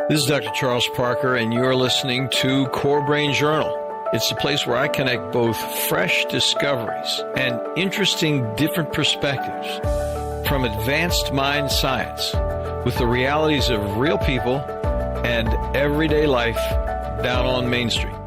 This is Dr. Charles Parker, and you're listening to CoreBrain Journal. It's the place where I connect both fresh discoveries and interesting different perspectives from advanced mind science with the realities of real people and everyday life down on Main Street.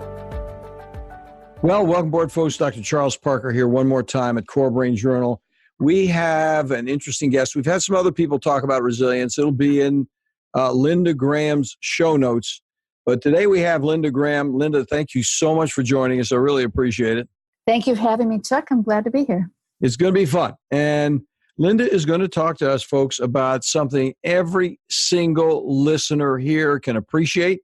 Well, welcome aboard, folks. Dr. Charles Parker here one more time at CoreBrain Journal. We have an interesting guest. We've had some other people talk about resilience. It'll be in Linda Graham's show notes. But today we have Linda Graham. Linda, thank you so much for joining us. I really appreciate it. Thank you for having me, Chuck. I'm glad to be here. It's going to be fun. And Linda is going to talk to us, folks, about something every single listener here can appreciate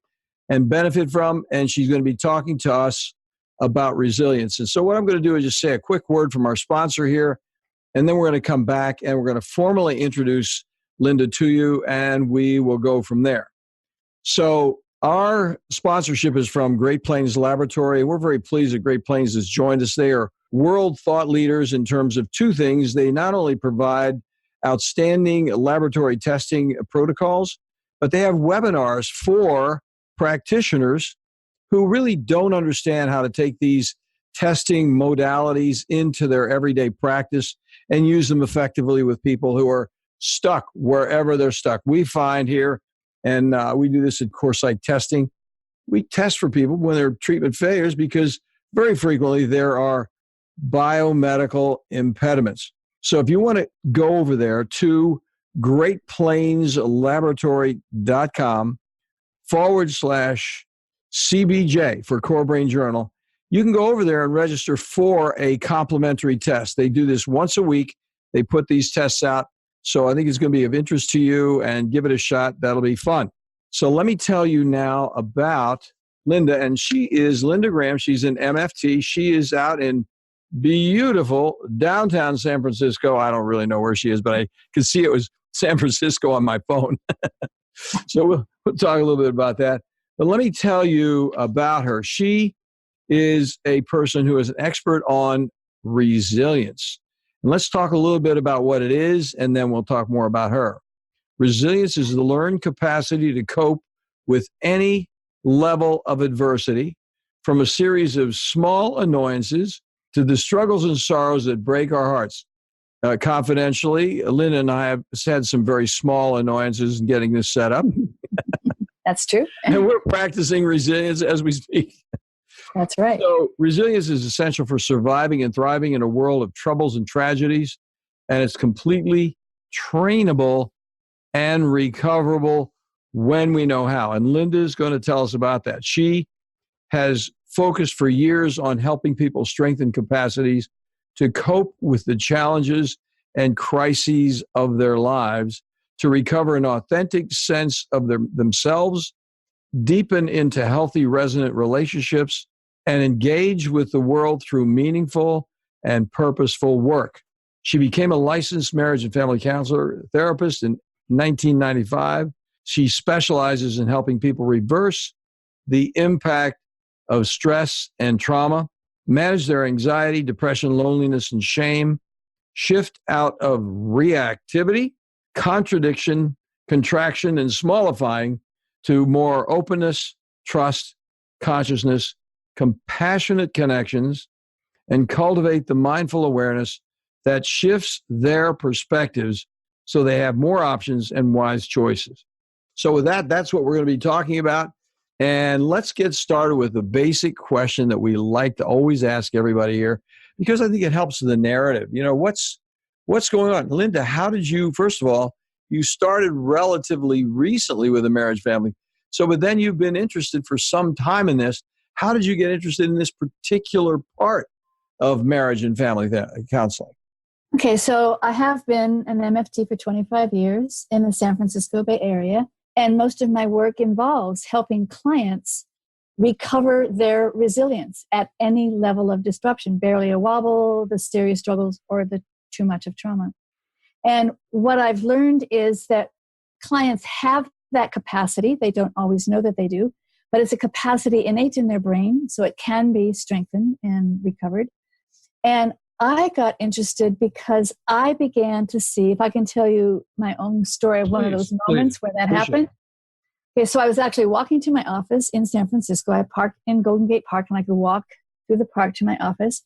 and benefit from. And she's going to be talking to us about resilience. And so what I'm going to do is just say a quick word from our sponsor here. And then we're going to come back and we're going to formally introduce Linda to you, and we will go from there. So our sponsorship is from Great Plains Laboratory. We're very pleased that Great Plains has joined us. They are world thought leaders in terms of two things. They not only provide outstanding laboratory testing protocols, but they have webinars for practitioners who really don't understand how to take these testing modalities into their everyday practice and use them effectively with people who are stuck wherever they're stuck. We find here, and we do this at CoreSight Testing, we test for people when there are treatment failures because very frequently there are biomedical impediments. So if you want to go over there to greatplainslaboratory.com/CBJ for CoreBrain Journal, you can go over there and register for a complimentary test. They do this once a week. They put these tests out. So I think it's going to be of interest to you, and give it a shot. That'll be fun. So let me tell you now about Linda, and she is Linda Graham. She's an MFT. She is out in beautiful downtown San Francisco. I don't really know where she is, but I could see it was San Francisco on my phone. So we'll talk a little bit about that. But let me tell you about her. She is a person who is an expert on resilience. And let's talk a little bit about what it is, and then we'll talk more about her. Resilience is the learned capacity to cope with any level of adversity, from a series of small annoyances to the struggles and sorrows that break our hearts. Confidentially, Linda and I have had some very small annoyances in getting this set up. That's true. And we're practicing resilience as we speak. That's right. So resilience is essential for surviving and thriving in a world of troubles and tragedies, and it's completely trainable and recoverable when we know how. And Linda is going to tell us about that. She has focused for years on helping people strengthen capacities to cope with the challenges and crises of their lives, to recover an authentic sense of themselves, deepen into healthy, resonant relationships, and engage with the world through meaningful and purposeful work. She became a licensed marriage and family counselor therapist in 1995. She specializes in helping people reverse the impact of stress and trauma, manage their anxiety, depression, loneliness, and shame, shift out of reactivity, contradiction, contraction, and smallifying to more openness, trust, consciousness, compassionate connections, and cultivate the mindful awareness that shifts their perspectives so they have more options and wise choices. So with that, that's what we're going to be talking about. And let's get started with the basic question that we like to always ask everybody here, because I think it helps the narrative. You know, what's going on? Linda, how did you, first of all, you started relatively recently with a marriage family. So, but then you've been interested for some time in this. How did you get interested in this particular part of marriage and family counseling? Okay, so I have been an MFT for 25 years in the San Francisco Bay Area, and most of my work involves helping clients recover their resilience at any level of disruption, barely a wobble, the serious struggles, or the too much of trauma. And what I've learned is that clients have that capacity. They don't always know that they do, but it's a capacity innate in their brain, so it can be strengthened and recovered. And I got interested because I began to see, if I can tell you my own story of one of those moments where that happened. Okay, so I was actually walking to my office in San Francisco. I parked in Golden Gate Park, and I could walk through the park to my office.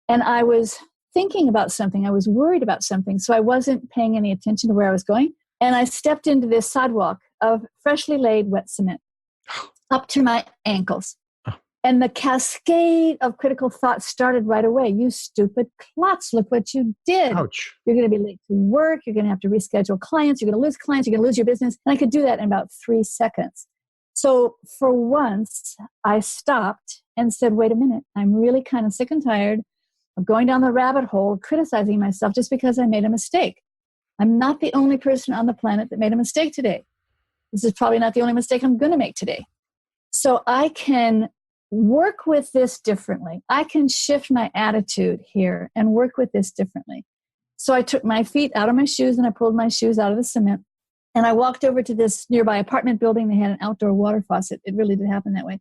And I was thinking about something. I was worried about something, so I wasn't paying any attention to where I was going. And I stepped into this sidewalk of freshly laid wet cement up to my ankles. And the cascade of critical thoughts started right away. You stupid klutz, look what you did. Ouch. You're going to be late to work. You're going to have to reschedule clients. You're going to lose clients. You're going to lose your business. And I could do that in about 3 seconds. So for once, I stopped and said, wait a minute. I'm really kind of sick and tired of going down the rabbit hole, criticizing myself just because I made a mistake. I'm not the only person on the planet that made a mistake today. This is probably not the only mistake I'm going to make today. So I can work with this differently. I can shift my attitude here and work with this differently. So I took my feet out of my shoes and I pulled my shoes out of the cement. And I walked over to this nearby apartment building. They had an outdoor water faucet. It really did happen that way.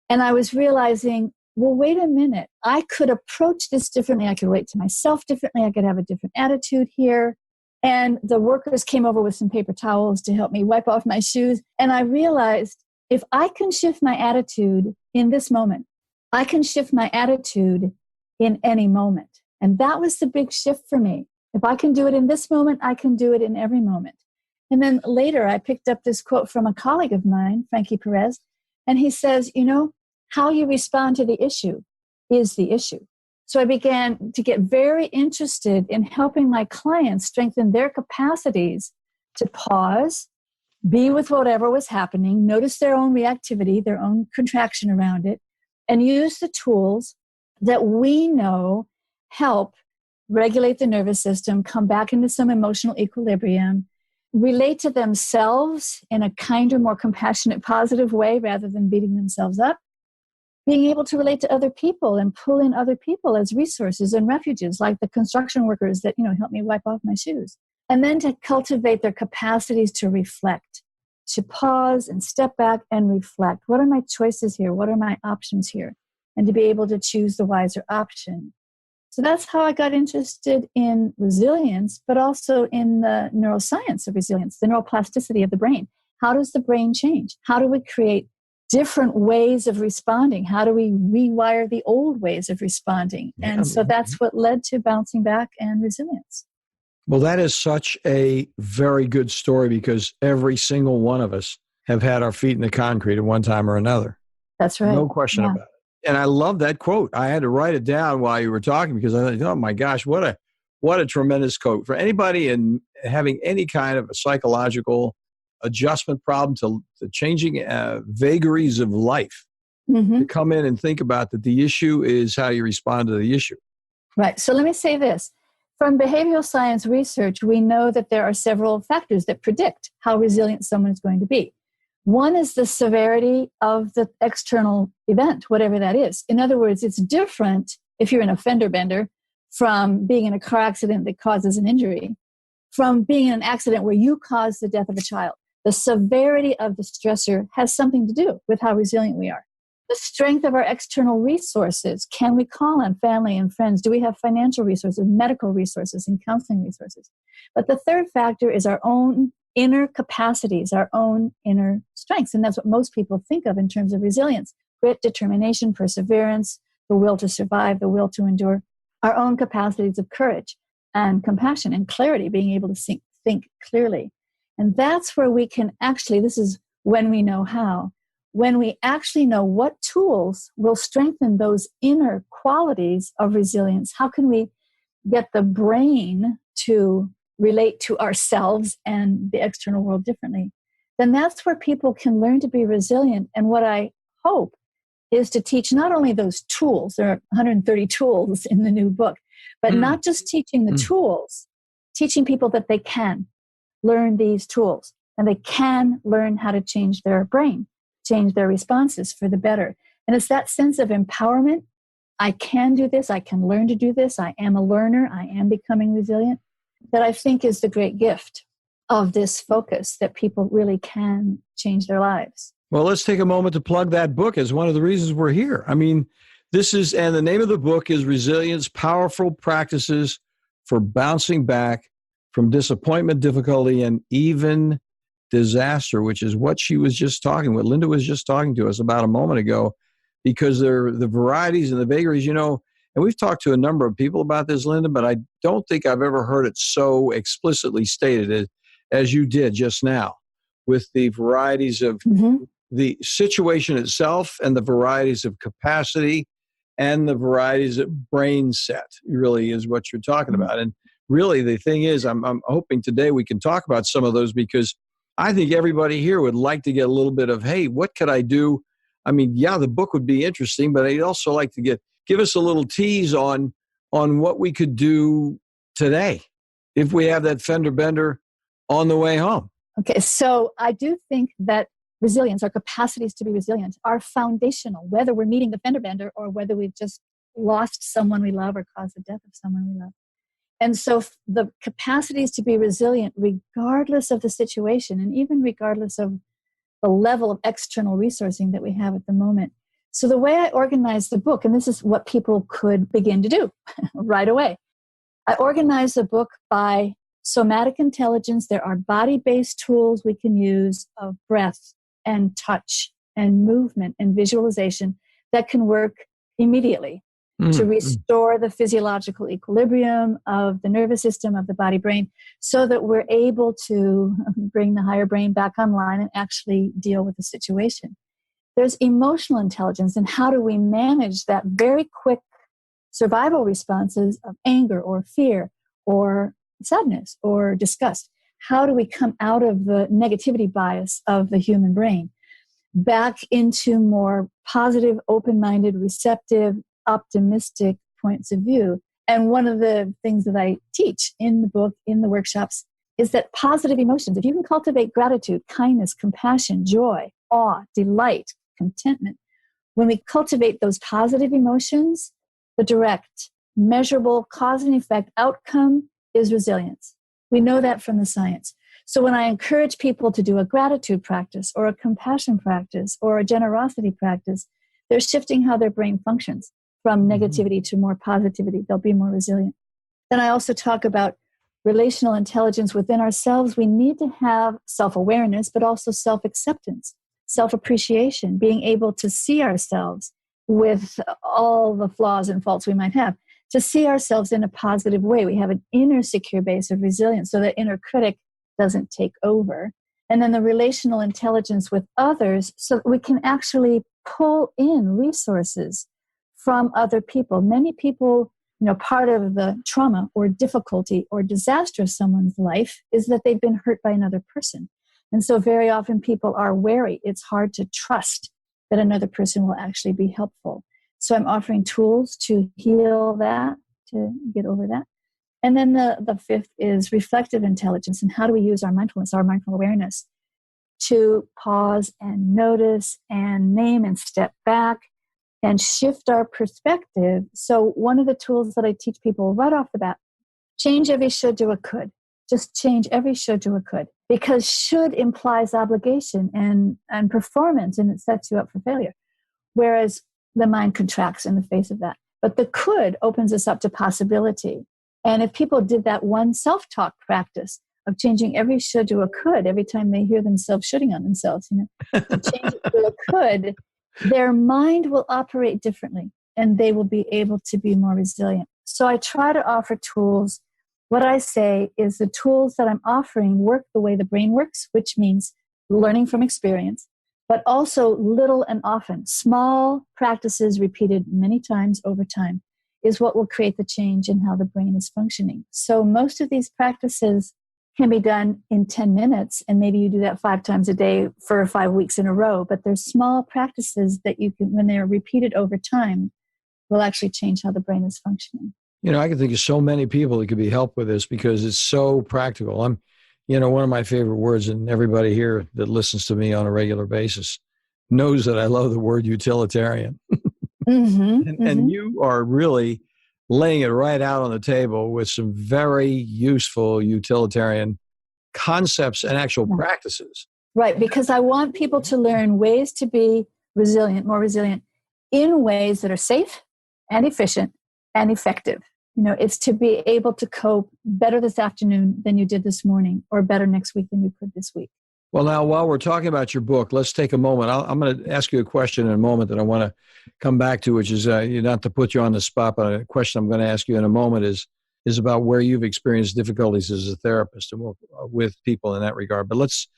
And I was realizing, well, wait a minute. I could approach this differently. I could relate to myself differently. I could have a different attitude here. And the workers came over with some paper towels to help me wipe off my shoes. And I realized, if I can shift my attitude in this moment, I can shift my attitude in any moment. And that was the big shift for me. If I can do it in this moment, I can do it in every moment. And then later, I picked up this quote from a colleague of mine, Frankie Perez, and he says, how you respond to the issue is the issue. So I began to get very interested in helping my clients strengthen their capacities to pause, be with whatever was happening, notice their own reactivity, their own contraction around it, and use the tools that we know help regulate the nervous system, come back into some emotional equilibrium, relate to themselves in a kinder, more compassionate, positive way rather than beating themselves up, being able to relate to other people and pull in other people as resources and refuges, like the construction workers that, help me wipe off my shoes. And then to cultivate their capacities to reflect, to pause and step back and reflect. What are my choices here? What are my options here? And to be able to choose the wiser option. So that's how I got interested in resilience, but also in the neuroscience of resilience, the neuroplasticity of the brain. How does the brain change? How do we create different ways of responding? How do we rewire the old ways of responding? And so that's what led to bouncing back and resilience. Well, that is such a very good story because every single one of us have had our feet in the concrete at one time or another. That's right. No question about it. And I love that quote. I had to write it down while you were talking because I thought, oh my gosh, what a tremendous quote. For anybody in having any kind of a psychological adjustment problem to changing vagaries of life, to come in and think about that the issue is how you respond to the issue. Right. So let me say this. From behavioral science research, we know that there are several factors that predict how resilient someone is going to be. One is the severity of the external event, whatever that is. In other words, it's different if you're in a fender bender from being in a car accident that causes an injury, from being in an accident where you caused the death of a child. The severity of the stressor has something to do with how resilient we are. The strength of our external resources. Can we call on family and friends? Do we have financial resources, medical resources, and counseling resources? But the third factor is our own inner capacities, our own inner strengths. And that's what most people think of in terms of resilience. Grit, determination, perseverance, the will to survive, the will to endure, our own capacities of courage and compassion and clarity, being able to think clearly. And that's where we can actually, this is when we know how, when we actually know what tools will strengthen those inner qualities of resilience. How can we get the brain to relate to ourselves and the external world differently? Then that's where people can learn to be resilient. And what I hope is to teach not only those tools, there are 130 tools in the new book, but not just teaching the tools, teaching people that they can learn these tools and they can learn how to change their brain, change their responses for the better. And it's that sense of empowerment. I can do this. I can learn to do this. I am a learner. I am becoming resilient. That I think is the great gift of this focus, that people really can change their lives. Well, let's take a moment to plug that book as one of the reasons we're here. I mean, and the name of the book is Resilience, Powerful Practices for Bouncing Back from Disappointment, Difficulty, and Even disaster, which is what what Linda was just talking to us about a moment ago, because the varieties and the vagaries, and we've talked to a number of people about this, Linda, but I don't think I've ever heard it so explicitly stated as you did just now, with the varieties of the situation itself and the varieties of capacity and the varieties of brain set, really is what you're talking about. And really, the thing is, I'm hoping today we can talk about some of those, because I think everybody here would like to get a little bit of, hey, what could I do? I mean, yeah, the book would be interesting, but I'd also like to give us a little tease on what we could do today if we have that fender bender on the way home. Okay, so I do think that resilience, our capacities to be resilient, are foundational, whether we're meeting the fender bender or whether we've just lost someone we love or caused the death of someone we love. And so the capacities to be resilient, regardless of the situation, and even regardless of the level of external resourcing that we have at the moment. So the way I organize the book, and this is what people could begin to do right away, I organize the book by somatic intelligence. There are body-based tools we can use of breath and touch and movement and visualization that can work immediately to restore the physiological equilibrium of the nervous system, of the body-brain, so that we're able to bring the higher brain back online and actually deal with the situation. There's emotional intelligence, and how do we manage that very quick survival responses of anger or fear or sadness or disgust? How do we come out of the negativity bias of the human brain back into more positive, open-minded, receptive, optimistic points of view? And one of the things that I teach in the book, in the workshops, is that positive emotions, if you can cultivate gratitude, kindness, compassion, joy, awe, delight, contentment, when we cultivate those positive emotions, the direct, measurable cause and effect outcome is resilience. We know that from the science. So when I encourage people to do a gratitude practice or a compassion practice or a generosity practice, they're shifting how their brain functions from negativity to more positivity. They'll be more resilient. Then I also talk about relational intelligence within ourselves. We need to have self-awareness, but also self-acceptance, self-appreciation, being able to see ourselves with all the flaws and faults we might have, to see ourselves in a positive way. We have an inner secure base of resilience so that inner critic doesn't take over. And then the relational intelligence with others, so that we can actually pull in resources from other people. Many people, part of the trauma or difficulty or disaster of someone's life is that they've been hurt by another person. And so very often people are wary. It's hard to trust that another person will actually be helpful. So I'm offering tools to heal that, to get over that. And then the fifth is reflective intelligence. And how do we use our mindfulness, our mindful awareness, to pause and notice and name and step back and shift our perspective. So one of the tools that I teach people right off the bat, change every should to a could. Just change every should to a could. Because should implies obligation and performance, and it sets you up for failure. Whereas the mind contracts in the face of that. But the could opens us up to possibility. And if people did that one self-talk practice of changing every should to a could every time they hear themselves shooting on themselves, to change it to a could, their mind will operate differently and they will be able to be more resilient. So I try to offer tools. What I say is the tools that I'm offering work the way the brain works, which means learning from experience, but also little and often. Small practices repeated many times over time is what will create the change in how the brain is functioning. So most of these practices can be done in 10 minutes, and maybe you do that 5 times a day for 5 weeks in a row. But there's small practices that you can, when they're repeated over time, will actually change how the brain is functioning. I can think of so many people that could be helped with this because it's so practical. One of my favorite words, and everybody here that listens to me on a regular basis knows that I love the word utilitarian. And you are really laying it right out on the table with some very useful utilitarian concepts and actual practices. Right, because I want people to learn ways to be resilient, more resilient, in ways that are safe and efficient and effective. It's to be able to cope better this afternoon than you did this morning, or better next week than you could this week. Well, now, while we're talking about your book, let's take a moment. I'm going to ask you a question in a moment that I want to come back to, which is not to put you on the spot, but a question I'm going to ask you in a moment is about where you've experienced difficulties as a therapist and with people in that regard. But let's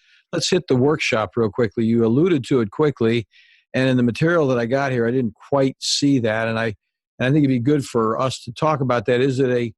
hit the workshop real quickly. You alluded to it quickly, and in the material that I got here, I didn't quite see that, and I think it'd be good for us to talk about that. Is it a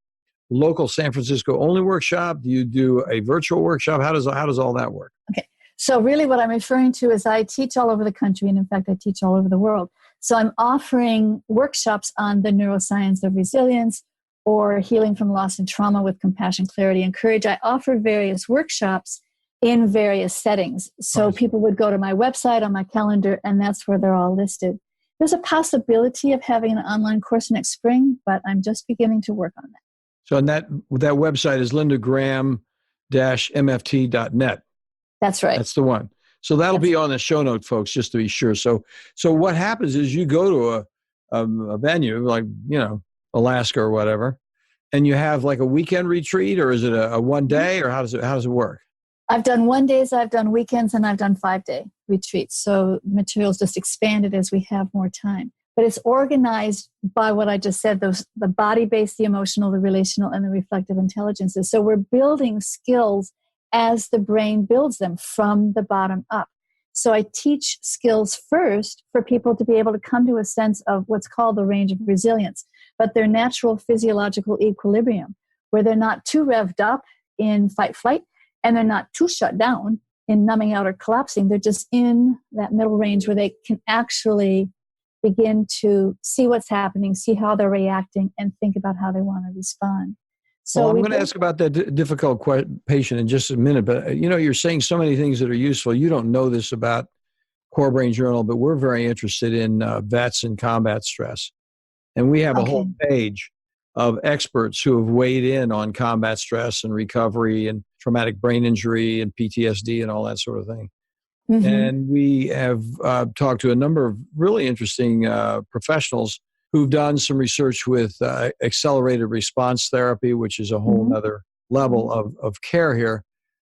local San Francisco only workshop? Do you do a virtual workshop? How does all that work? Okay. So really what I'm referring to is I teach all over the country, and in fact, I teach all over the world. So I'm offering workshops on the neuroscience of resilience or healing from loss and trauma with compassion, clarity, and courage. I offer various workshops in various settings. So people would go to my website on my calendar, and that's where they're all listed. There's a possibility of having an online course next spring, but I'm just beginning to work on that. So and that website is lindagraham-mft.net. That's right. That's the one. So that'll be on the show note, folks, just to be sure. So what happens is you go to a venue like, Alaska or whatever, and you have like a weekend retreat, or is it a one day, or how does it work? I've done 1 days, I've done weekends, and I've done 5-day retreats. So the material's just expanded as we have more time. But it's organized by what I just said, the body-based, the emotional, the relational, and the reflective intelligences. So we're building skills as the brain builds them from the bottom up. So I teach skills first for people to be able to come to a sense of what's called the range of resilience, but their natural physiological equilibrium, where they're not too revved up in fight-flight, and they're not too shut down in numbing out or collapsing. They're just in that middle range where they can actually begin to see what's happening, see how they're reacting, and think about how they want to respond. So I'm going to ask about that difficult patient in just a minute, but you're saying so many things that are useful. You don't know this about CoreBrain Journal, but we're very interested in vets and combat stress. And we have a whole page of experts who have weighed in on combat stress and recovery and traumatic brain injury and PTSD and all that sort of thing. Mm-hmm. And we have talked to a number of really interesting professionals who've done some research with accelerated response therapy, which is a whole other level of care here.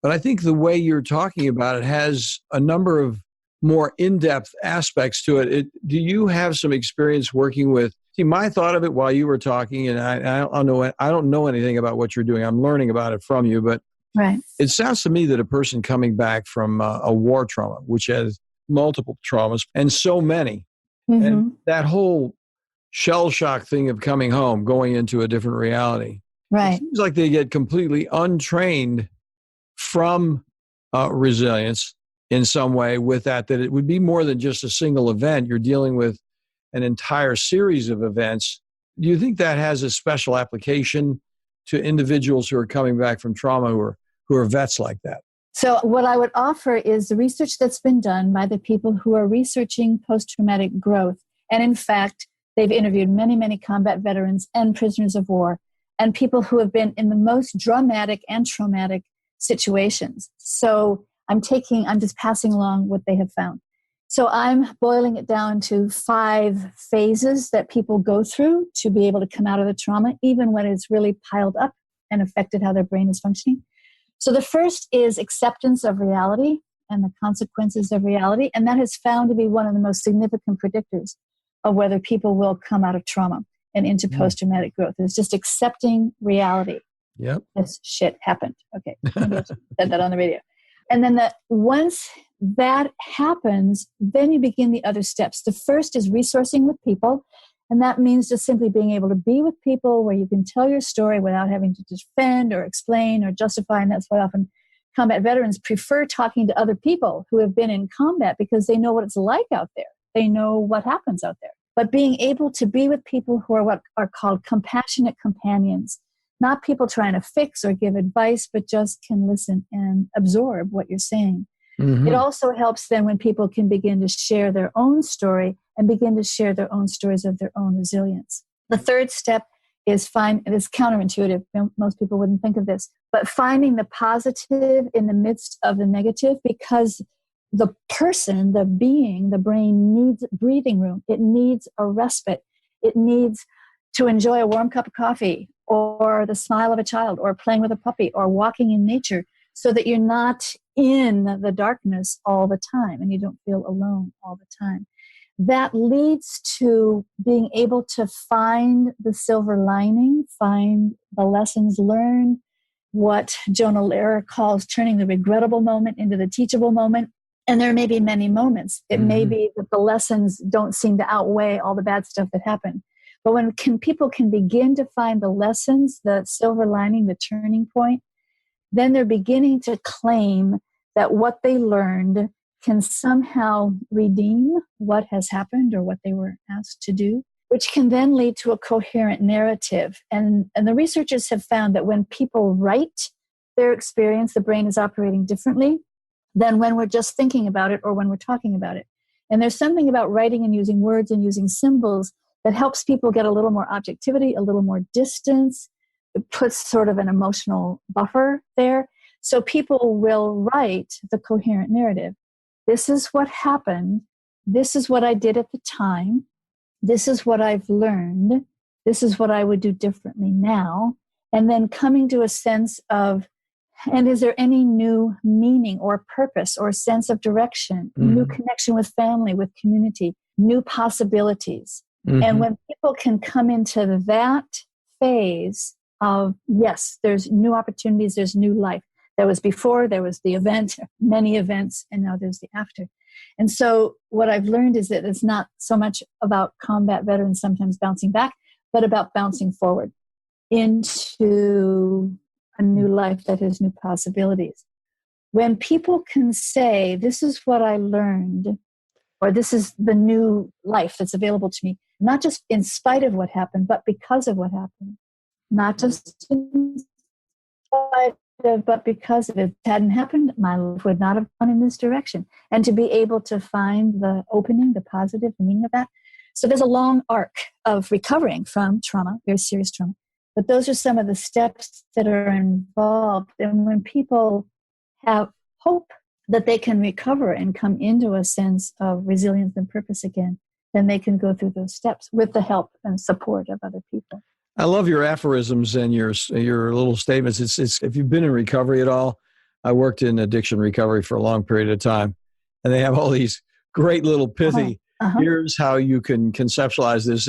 But I think the way you're talking about it has a number of more in-depth aspects to it. Do you have some experience working with, my thought of it while you were talking, and I don't know anything about what you're doing. I'm learning about it from you, but right. It sounds to me that a person coming back from a war trauma, which has multiple traumas and so many, and that whole shell shock thing of coming home, going into a different reality. Right. It seems like they get completely untrained from resilience in some way with that it would be more than just a single event. You're dealing with an entire series of events. Do you think that has a special application to individuals who are coming back from trauma who are vets like that? So what I would offer is the research that's been done by the people who are researching post-traumatic growth. And in fact, they've interviewed many, many combat veterans and prisoners of war and people who have been in the most dramatic and traumatic situations. So I'm just passing along what they have found. So I'm boiling it down to 5 phases that people go through to be able to come out of the trauma, even when it's really piled up and affected how their brain is functioning. So the first is acceptance of reality and the consequences of reality. And that is found to be one of the most significant predictors of whether people will come out of trauma and into post-traumatic growth. It's just accepting reality. Yep. This shit happened. Okay. Maybe I said that on the radio. And then once that happens, then you begin the other steps. The first is resourcing with people. And that means just simply being able to be with people where you can tell your story without having to defend or explain or justify. And that's why often combat veterans prefer talking to other people who have been in combat because they know what it's like out there. They know what happens out there. But being able to be with people who are what are called compassionate companions, not people trying to fix or give advice, but just can listen and absorb what you're saying. Mm-hmm. It also helps then when people can begin to share their own story and begin to share their own stories of their own resilience. The third step is it is counterintuitive. Most people wouldn't think of this, but finding the positive in the midst of the negative, because the person, the being, the brain needs breathing room. It needs a respite. It needs to enjoy a warm cup of coffee or the smile of a child or playing with a puppy or walking in nature so that you're not in the darkness all the time and you don't feel alone all the time. That leads to being able to find the silver lining, find the lessons learned, what Jonah Lehrer calls turning the regrettable moment into the teachable moment. And there may be many moments. It may be that the lessons don't seem to outweigh all the bad stuff that happened. But when people can begin to find the lessons, the silver lining, the turning point, then they're beginning to claim that what they learned can somehow redeem what has happened or what they were asked to do, which can then lead to a coherent narrative. And the researchers have found that when people write their experience, the brain is operating differently than when we're just thinking about it or when we're talking about it. And there's something about writing and using words and using symbols that helps people get a little more objectivity, a little more distance. It puts sort of an emotional buffer there. So people will write the coherent narrative. This is what happened. This is what I did at the time. This is what I've learned. This is what I would do differently now. And then coming to a sense of, and is there any new meaning or purpose or sense of direction, new connection with family, with community, new possibilities? And when people can come into that phase of, yes, there's new opportunities, there's new life. There was before, there was the event, many events, and now there's the after. And so what I've learned is that it's not so much about combat veterans sometimes bouncing back, but about bouncing forward into a new life that has new possibilities. When people can say, this is what I learned, or this is the new life that's available to me, not just in spite of what happened, but because of what happened. Not just in spite of, but because if it hadn't happened, my life would not have gone in this direction. And to be able to find the opening, the positive, the meaning of that. So there's a long arc of recovering from trauma, very serious trauma. But those are some of the steps that are involved. And when people have hope that they can recover and come into a sense of resilience and purpose again, then they can go through those steps with the help and support of other people. I love your aphorisms and your little statements. It's if you've been in recovery at all, I worked in addiction recovery for a long period of time, and they have all these great little pithy, here's how you can conceptualize this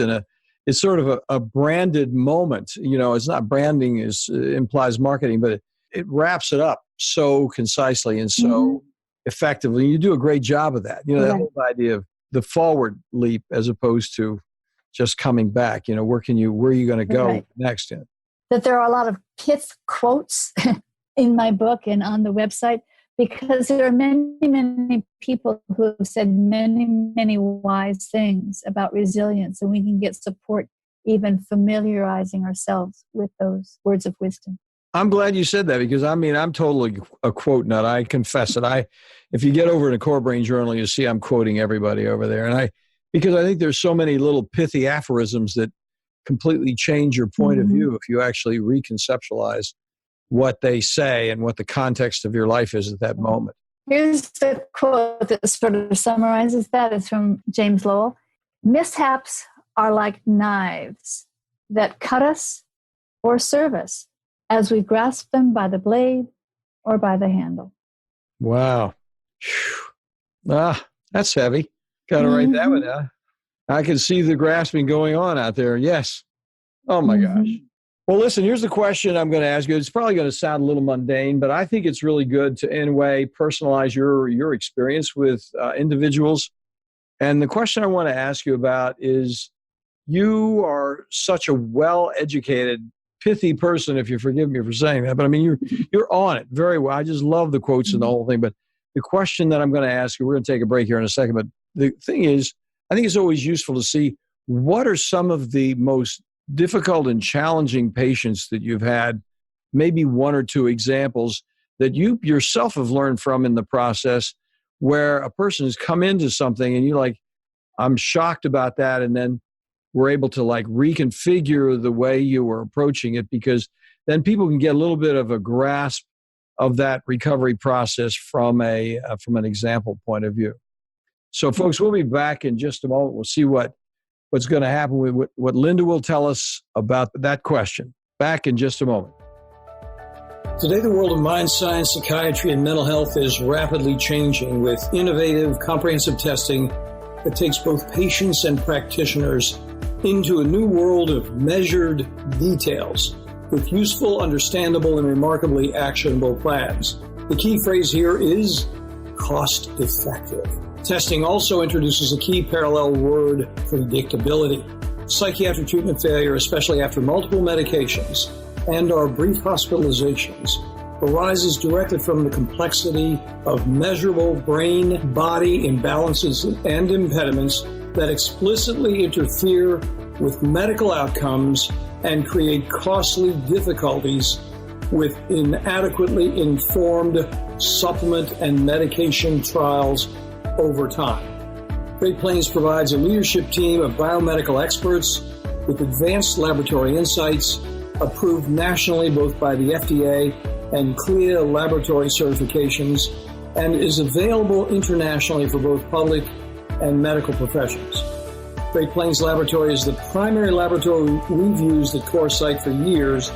it's sort of a branded moment. You know, it's not branding, implies marketing, but it wraps it up so concisely and so effectively. You do a great job of that. You know, that whole idea of the forward leap as opposed to just coming back. You know, where are you going to go next? That there are a lot of pith quotes in my book and on the website, because there are many, many people who have said many, many wise things about resilience, and we can get support even familiarizing ourselves with those words of wisdom. I'm glad you said that, because I'm totally a quote nut. I confess it. If you get over to CoreBrain Journal, you see I'm quoting everybody over there. And because I think there's so many little pithy aphorisms that completely change your point of view if you actually reconceptualize what they say and what the context of your life is at that moment. Here's the quote that sort of summarizes that. It's from James Lowell. Mishaps are like knives that cut us or serve us as we grasp them by the blade or by the handle. Wow. That's heavy. Got to write that one down. I can see the grasping going on out there. Yes. Oh my gosh. Well, listen, here's the question I'm going to ask you. It's probably going to sound a little mundane, but I think it's really good to, in a way, personalize your experience with individuals. And the question I want to ask you about is, you are such a well-educated, pithy person, if you forgive me for saying that, but I mean, you're on it very well. I just love the quotes and the whole thing. But the question that I'm going to ask you, we're going to take a break here in a second, but the thing is, I think it's always useful to see what are some of the most difficult and challenging patients that you've had, maybe one or two examples that you yourself have learned from in the process, where a person has come into something and you're like, I'm shocked about that. And then we're able to like reconfigure the way you were approaching it, because then people can get a little bit of a grasp of that recovery process from an example point of view. So folks, we'll be back in just a moment. We'll see what's going to happen with what Linda will tell us about that question. Back in just a moment. Today, the world of mind science, psychiatry, and mental health is rapidly changing with innovative, comprehensive testing that takes both patients and practitioners into a new world of measured details with useful, understandable, and remarkably actionable plans. The key phrase here is cost-effective. Testing also introduces a key parallel word, predictability. Psychiatric treatment failure, especially after multiple medications and our brief hospitalizations, arises directly from the complexity of measurable brain-body imbalances and impediments that explicitly interfere with medical outcomes and create costly difficulties with inadequately informed supplement and medication trials over time. Great Plains provides a leadership team of biomedical experts with advanced laboratory insights, approved nationally both by the FDA and CLIA laboratory certifications, and is available internationally for both public and medical professions. Great Plains Laboratory is the primary laboratory we've used at CoreSite for years,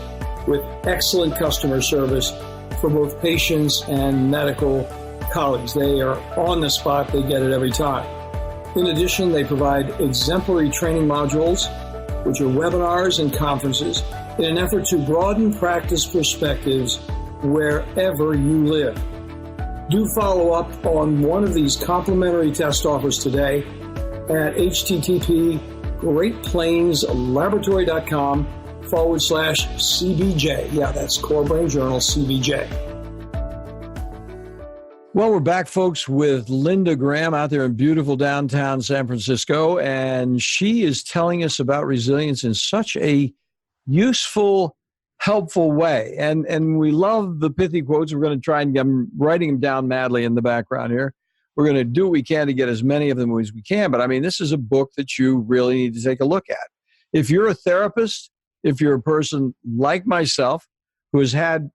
with excellent customer service for both patients and medical colleagues. They are on the spot. They get it every time. In addition, they provide exemplary training modules, which are webinars and conferences, in an effort to broaden practice perspectives wherever you live. Do follow up on one of these complimentary test offers today at http://greatplainslaboratory.com/CBJ. Yeah, that's CoreBrain Journal CBJ. Well, we're back, folks, with Linda Graham out there in beautiful downtown San Francisco, and she is telling us about resilience in such a useful, helpful way. And we love the pithy quotes. We're going to try and get them, writing them down madly in the background here. We're going to do what we can to get as many of them as we can. But I mean, this is a book that you really need to take a look at. If you're a therapist, if you're a person like myself who has had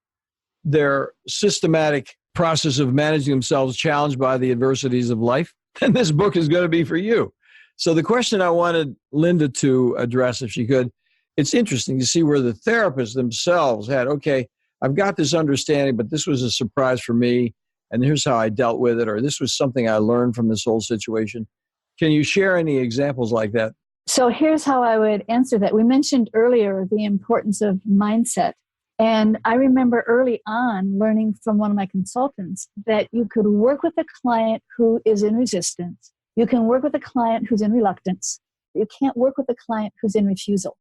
their systematic process of managing themselves challenged by the adversities of life, then this book is going to be for you. So the question I wanted Linda to address, if she could, it's interesting to see where the therapists themselves had, okay, I've got this understanding, but this was a surprise for me, and here's how I dealt with it, or this was something I learned from this whole situation. Can you share any examples like that? So here's how I would answer that. We mentioned earlier the importance of mindset. And I remember early on learning from one of my consultants that you could work with a client who is in resistance. You can work with a client who's in reluctance. You can't work with a client who's in refusal.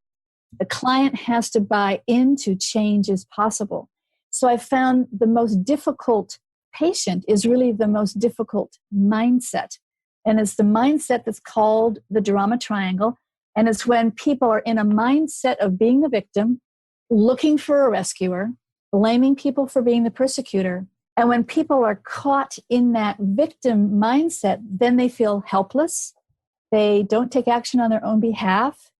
The client has to buy into change as possible. So I found the most difficult patient is really the most difficult mindset. And it's the mindset that's called the drama triangle. And it's when people are in a mindset of being the victim, looking for a rescuer, blaming people for being the persecutor. And when people are caught in that victim mindset, then they feel helpless. They don't take action on their own behalf.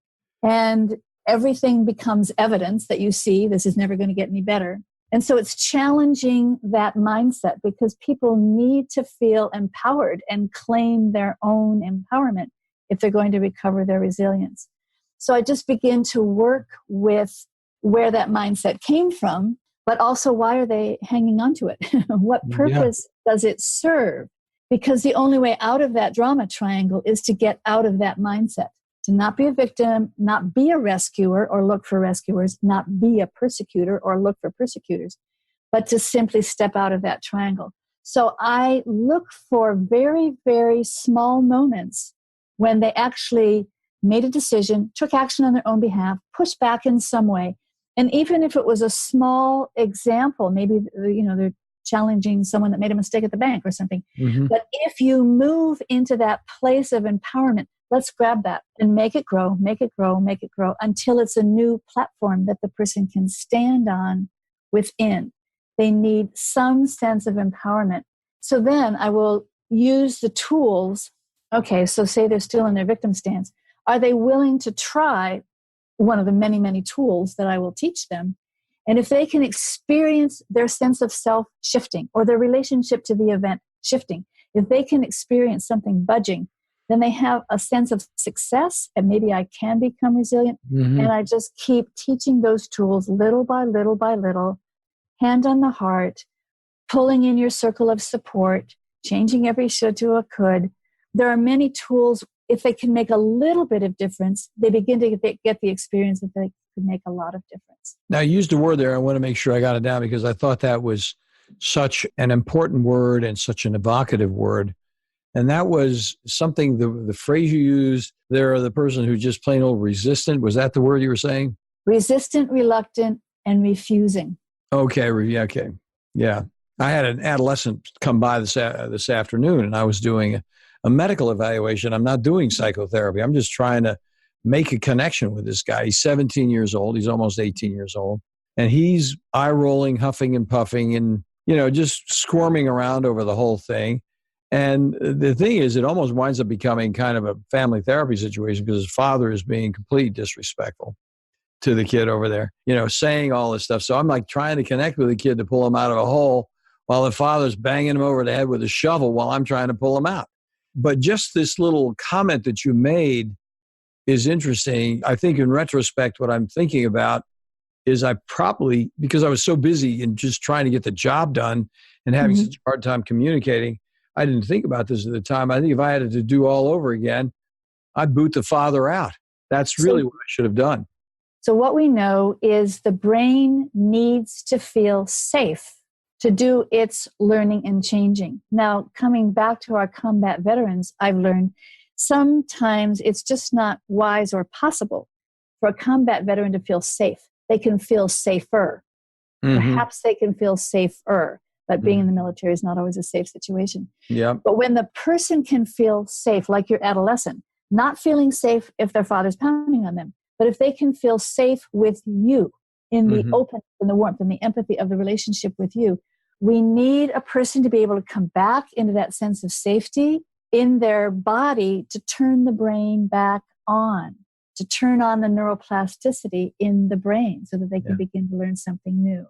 And everything becomes evidence that you see this is never going to get any better. And so it's challenging that mindset because people need to feel empowered and claim their own empowerment if they're going to recover their resilience. So I just begin to work with where that mindset came from, but also why are they hanging on to it? What purpose does it serve? Because the only way out of that drama triangle is to get out of that mindset, to not be a victim, not be a rescuer or look for rescuers, not be a persecutor or look for persecutors, but to simply step out of that triangle. So I look for very, very small moments when they actually made a decision, took action on their own behalf, pushed back in some way. And even if it was a small example, maybe, they're challenging someone that made a mistake at the bank or something. Mm-hmm. But if you move into that place of empowerment, let's grab that and make it grow, make it grow, make it grow until it's a new platform that the person can stand on within. They need some sense of empowerment. So then I will use the tools. Okay, so say they're still in their victim stance. Are they willing to try one of the many, many tools that I will teach them? And if they can experience their sense of self shifting or their relationship to the event shifting, if they can experience something budging, then they have a sense of success and maybe I can become resilient. Mm-hmm. And I just keep teaching those tools little by little by little, hand on the heart, pulling in your circle of support, changing every should to a could. There are many tools. If they can make a little bit of difference, they begin to get the experience that they could make a lot of difference. Now, you used a word there. I want to make sure I got it down because I thought that was such an important word and such an evocative word. And that was something, the phrase you used there, the person who just plain old resistant. Was that the word you were saying? Resistant, reluctant, and refusing. Okay. Okay. Yeah. I had an adolescent come by this afternoon, and I was doing a medical evaluation. I'm not doing psychotherapy. I'm just trying to make a connection with this guy. He's 17 years old. He's almost 18 years old. And he's eye rolling, huffing and puffing and, just squirming around over the whole thing. And the thing is, it almost winds up becoming kind of a family therapy situation because his father is being completely disrespectful to the kid over there, saying all this stuff. So I'm like trying to connect with the kid to pull him out of a hole while the father's banging him over the head with a shovel while I'm trying to pull him out. But just this little comment that you made is interesting. I think in retrospect, what I'm thinking about is I probably, because I was so busy in just trying to get the job done and having such a hard time communicating, I didn't think about this at the time. I think if I had to do all over again, I'd boot the father out. That's really what I should have done. So what we know is the brain needs to feel safe to do its learning and changing. Now, coming back to our combat veterans, I've learned sometimes it's just not wise or possible for a combat veteran to feel safe. They can feel safer. Perhaps they can feel safer. But being in the military is not always a safe situation. Yeah. But when the person can feel safe, like your adolescent, not feeling safe if their father's pounding on them, but if they can feel safe with you in the openness and the warmth and the empathy of the relationship with you, we need a person to be able to come back into that sense of safety in their body to turn the brain back on, to turn on the neuroplasticity in the brain so that they can begin to learn something new.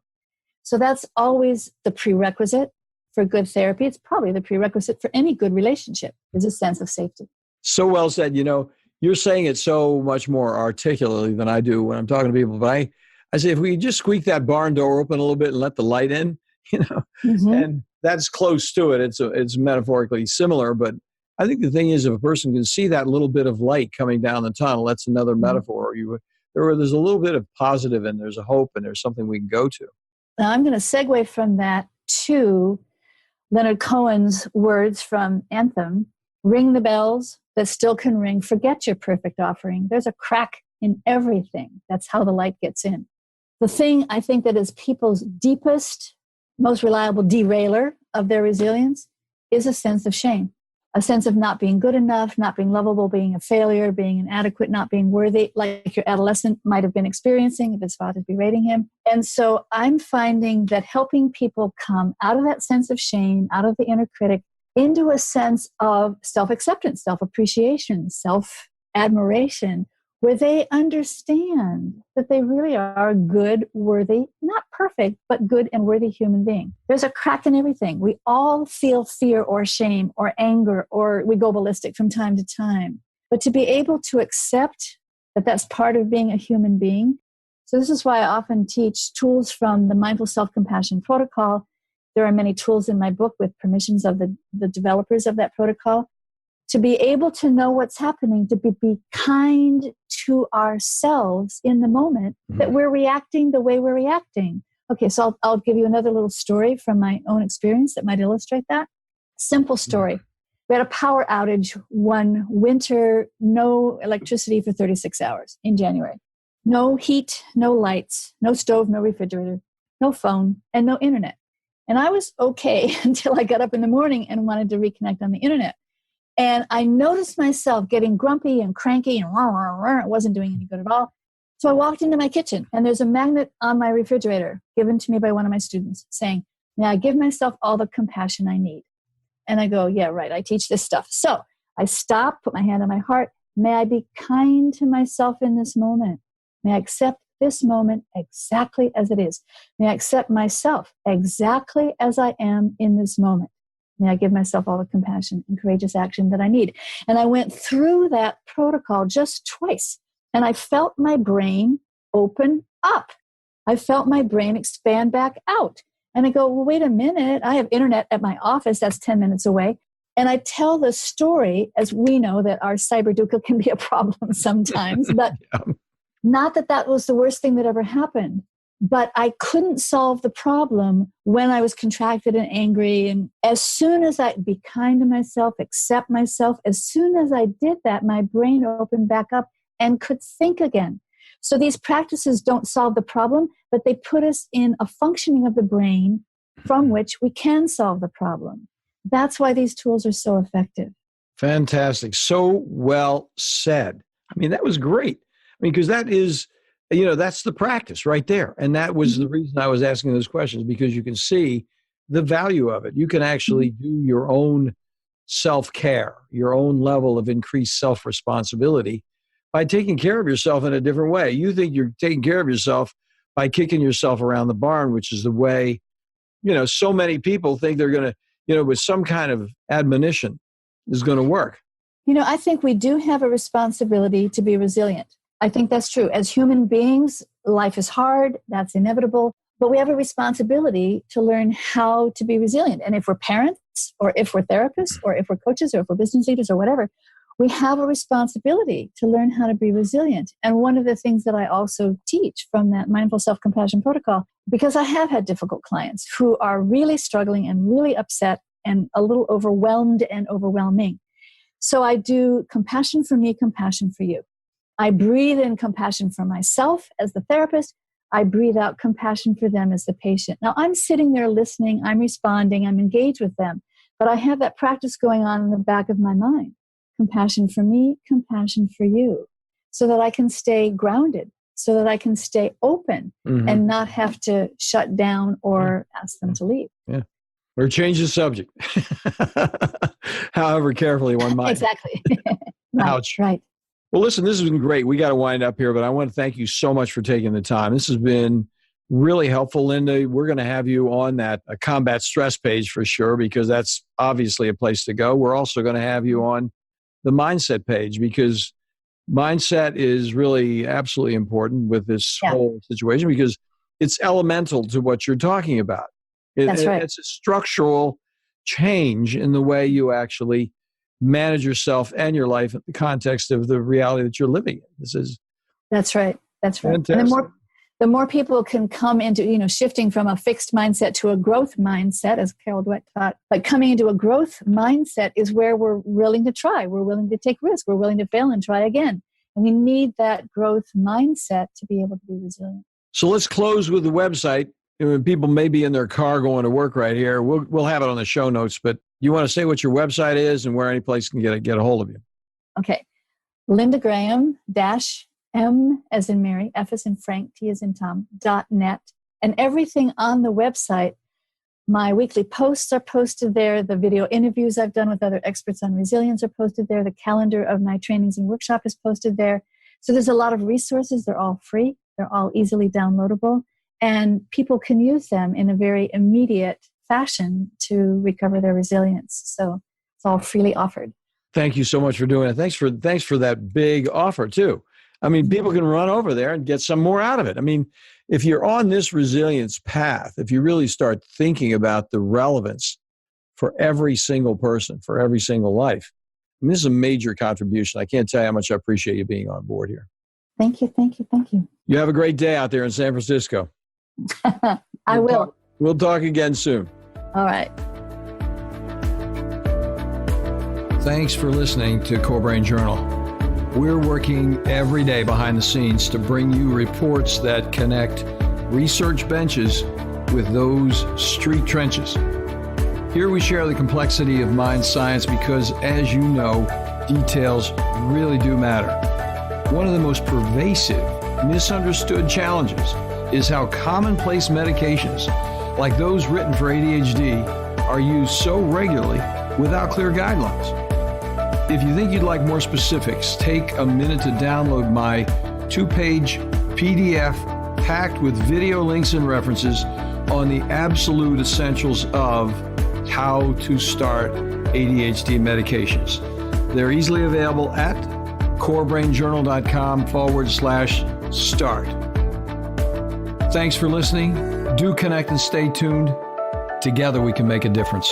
So that's always the prerequisite for good therapy. It's probably the prerequisite for any good relationship is a sense of safety. So well said. You're saying it so much more articulately than I do when I'm talking to people. But I say, if we just squeak that barn door open a little bit and let the light in, and that's close to it. It's metaphorically similar. But I think the thing is, if a person can see that little bit of light coming down the tunnel, that's another metaphor. There's a little bit of positive and there's a hope and there's something we can go to. Now, I'm going to segue from that to Leonard Cohen's words from Anthem. Ring the bells that still can ring. Forget your perfect offering. There's a crack in everything. That's how the light gets in. The thing I think that is people's deepest, most reliable derailer of their resilience is a sense of shame. A sense of not being good enough, not being lovable, being a failure, being inadequate, not being worthy, like your adolescent might have been experiencing if his father's berating him. And so I'm finding that helping people come out of that sense of shame, out of the inner critic, into a sense of self-acceptance, self-appreciation, self-admiration, where they understand that they really are a good, worthy, not perfect, but good and worthy human being. There's a crack in everything. We all feel fear or shame or anger, or we go ballistic from time to time. But to be able to accept that that's part of being a human being. So this is why I often teach tools from the Mindful Self-Compassion Protocol. There are many tools in my book with permissions of the developers of that protocol. To be able to know what's happening, to be kind to ourselves in the moment that we're reacting the way we're reacting. Okay, so I'll give you another little story from my own experience that might illustrate that. Simple story. We had a power outage one winter, no electricity for 36 hours in January. No heat, no lights, no stove, no refrigerator, no phone, and no internet. And I was okay until I got up in the morning and wanted to reconnect on the internet. And I noticed myself getting grumpy and cranky and it wasn't doing any good at all. So I walked into my kitchen and there's a magnet on my refrigerator given to me by one of my students saying, may I give myself all the compassion I need? And I go, yeah, right. I teach this stuff. So I stop, put my hand on my heart. May I be kind to myself in this moment? May I accept this moment exactly as it is? May I accept myself exactly as I am in this moment? May I give myself all the compassion and courageous action that I need? And I went through that protocol just twice, and I felt my brain open up. I felt my brain expand back out. And I go, well, wait a minute. I have internet at my office. That's 10 minutes away. And I tell the story, as we know that our cyberdukkha can be a problem sometimes, but not that that was the worst thing that ever happened. But I couldn't solve the problem when I was contracted and angry. And as soon as I be kind to myself, accept myself, as soon as I did that, my brain opened back up and could think again. So these practices don't solve the problem, but they put us in a functioning of the brain from which we can solve the problem. That's why these tools are so effective. Fantastic. So well said. I mean, that was great. I mean, because that is, that's the practice right there. And that was the reason I was asking those questions, because you can see the value of it. You can actually do your own self-care, your own level of increased self-responsibility by taking care of yourself in a different way. You think you're taking care of yourself by kicking yourself around the barn, which is the way, so many people think they're going to, with some kind of admonition is going to work. I think we do have a responsibility to be resilient. I think that's true. As human beings, life is hard. That's inevitable. But we have a responsibility to learn how to be resilient. And if we're parents, or if we're therapists, or if we're coaches, or if we're business leaders, or whatever, we have a responsibility to learn how to be resilient. And one of the things that I also teach from that mindful self-compassion protocol, because I have had difficult clients who are really struggling and really upset and a little overwhelmed and overwhelming. So I do compassion for me, compassion for you. I breathe in compassion for myself as the therapist. I breathe out compassion for them as the patient. Now, I'm sitting there listening, I'm responding, I'm engaged with them, but I have that practice going on in the back of my mind. Compassion for me, compassion for you, so that I can stay grounded, so that I can stay open and not have to shut down or ask them to leave. Yeah. Or change the subject, however carefully one might. Exactly. Ouch. Right. Well, listen, this has been great. We got to wind up here, but I want to thank you so much for taking the time. This has been really helpful, Linda. We're going to have you on that combat stress page for sure, because that's obviously a place to go. We're also going to have you on the mindset page, because mindset is really absolutely important with this whole situation, because it's elemental to what you're talking about. That's right. It's a structural change in the way you actually manage yourself and your life in the context of the reality that you're living in. That's right. That's right. Fantastic. And the more people can come into, shifting from a fixed mindset to a growth mindset, as Carol Dweck taught, but coming into a growth mindset is where we're willing to try. We're willing to take risks. We're willing to fail and try again. And we need that growth mindset to be able to be resilient. So let's close with the website. People may be in their car going to work right here. We'll have it on the show notes, but you want to say what your website is and where any place can get a hold of you? Okay. Linda Graham -M as in Mary, F as in Frank, T as in Tom, .net. And everything on the website, my weekly posts are posted there. The video interviews I've done with other experts on resilience are posted there. The calendar of my trainings and workshop is posted there. So there's a lot of resources. They're all free. They're all easily downloadable. And people can use them in a very immediate fashion to recover their resilience. So it's all freely offered. Thank you so much for doing it. Thanks for that big offer too. I mean, people can run over there and get some more out of it. I mean, if you're on this resilience path, if you really start thinking about the relevance for every single person, for every single life, I mean, this is a major contribution. I can't tell you how much I appreciate you being on board here. Thank you, thank you, thank you. You have a great day out there in San Francisco. I will. We'll talk again soon. All right. Thanks for listening to CoreBrain Journal. We're working every day behind the scenes to bring you reports that connect research benches with those street trenches. Here we share the complexity of mind science because, as you know, details really do matter. One of the most pervasive, misunderstood challenges is how commonplace medications, like those written for ADHD, are used so regularly without clear guidelines. If you think you'd like more specifics, take a minute to download my 2-page PDF packed with video links and references on the absolute essentials of how to start ADHD medications. They're easily available at CoreBrainJournal.com/start. Thanks for listening. Do connect and stay tuned. Together we can make a difference.